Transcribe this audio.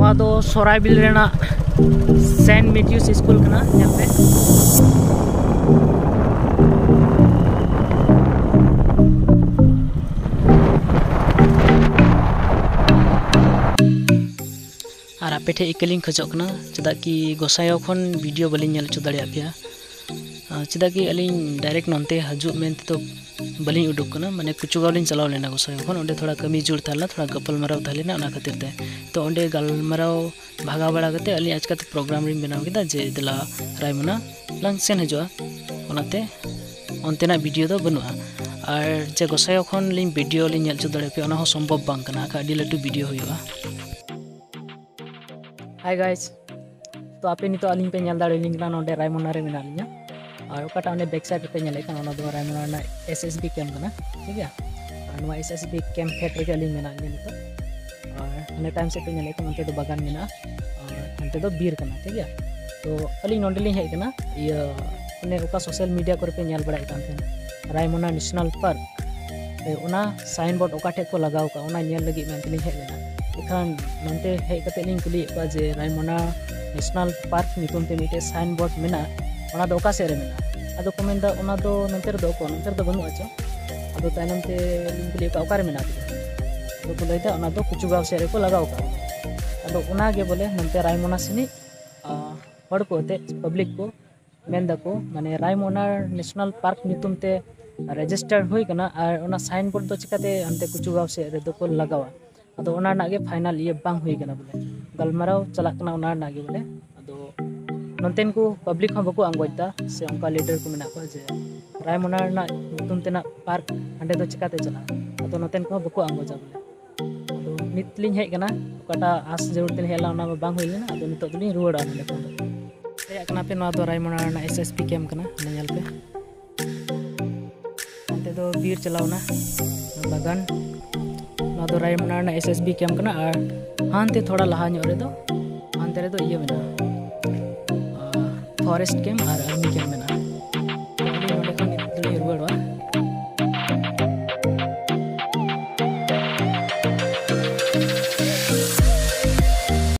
नवा दो Soraibil Raina Saint Matthews school कना यहाँ पे और आपे ठे इकलिंग खजोकना चदा कि गोसायो खन वीडियो बलिंग नेल चो दाड़े आपिया चदा कि अलिंग डायरेक्ट नोंते हजु मेनते तो बलिंग उडुक कना माने कुचुगाव लिंग चलाव लेना गोसायो खन ओंडे थोड़ा कमी जुड़ थाला थोड़ा गपल मराव थालेना ओना खातिर ते तो ओंडे गलमराव भागा बड़ा कते अलिंग आज का प्रोग्राम रिंग बनाव केदा जे दला रायमोना लांग सेन हजुआ ओनाते ओंतेना वीडियो दो बनुआ और जे गोसायो खन लिंग वीडियो लिंग नेल चो दाड़े पे ओना हो संभव बांग कना का अडी लटू वीडियो हुआ। हाय गाइस तो आपे नितो अलिंग पे नेल दाड़े लिंग नोंडे रायमोना रे मेना लिया और ओकाटा ओंडे बैक साइड पे नेले कना ओना दो रायमोना ना एसएसबी कैंप कना ठीक है और नवा एसएसबी कैंप फेट रे अलिंग मेना लिया नितो और ने टाइम से पे नेले कना ओंते दो बागान मेना और ओंते दो बीर कना ठीक है तो अलिंग नोंडे लिंग हेज कना ये ने ओका सोशल मीडिया करे पे नेल बड़ा इकान थे रायमोना नेशनल पार्क ओना साइन बोर्ड ओका ठे को लगाव का ओना नेल लगी मेन लिंग हेज लेना इखान नोंते हेज कते लिंग कुली बा जे रायमोना नेशनल पार्क नितुम ते मिटे साइन बोर्ड मेना ओना दो ओका सेरे मेना अदो को मेंदा ओना दो नंतर दो को नंतर दो बनु आचो अदो तायनम ते लिंग कुली का ओकारे मेना अदो को लैदा ओना दो कुचुगाव सेरे को लगाव का अदो ओना गे बोले नंते रायमोना सिनी हड़ को ते पब्लिक को मेंदा को माने रायमोना नेशनल पार्क नितुम ते रजिस्टर हुई कना और ओना साइन बोर्ड दो चिकाते अंते कुचुगाव से रे दो को लगावा अदो ओना नागे फाइनल ये बांग हुई कना बोले गलमराव चला कना ओना नागे बोले अदो नोंतेन को पब्लिक हम बको आंगोइता से उनका लीडर को मेना को जे रायमोना ना नितुम तेना पार्क अंडे दो चिकाते चला अदो नोंतेन को बको आंगोजा बोले अदो नितलिंग हेज कना ओकाटा आस जरूर तेन हेला ओना बांग हुई लेना अदो नितो दलिंग रुवाड़ा ने को हे कना पे नवा दो रायमोना ना एसएसपी कैंप कना नेल पे अंते दो बीर चलावना बागान नवा दो रायमोना ना एसएसबी कैंप कना और हानते थोड़ा लहा रे दो हानते रे दो ये मेना फॉरेस्ट कैंप और आर्मी कैंप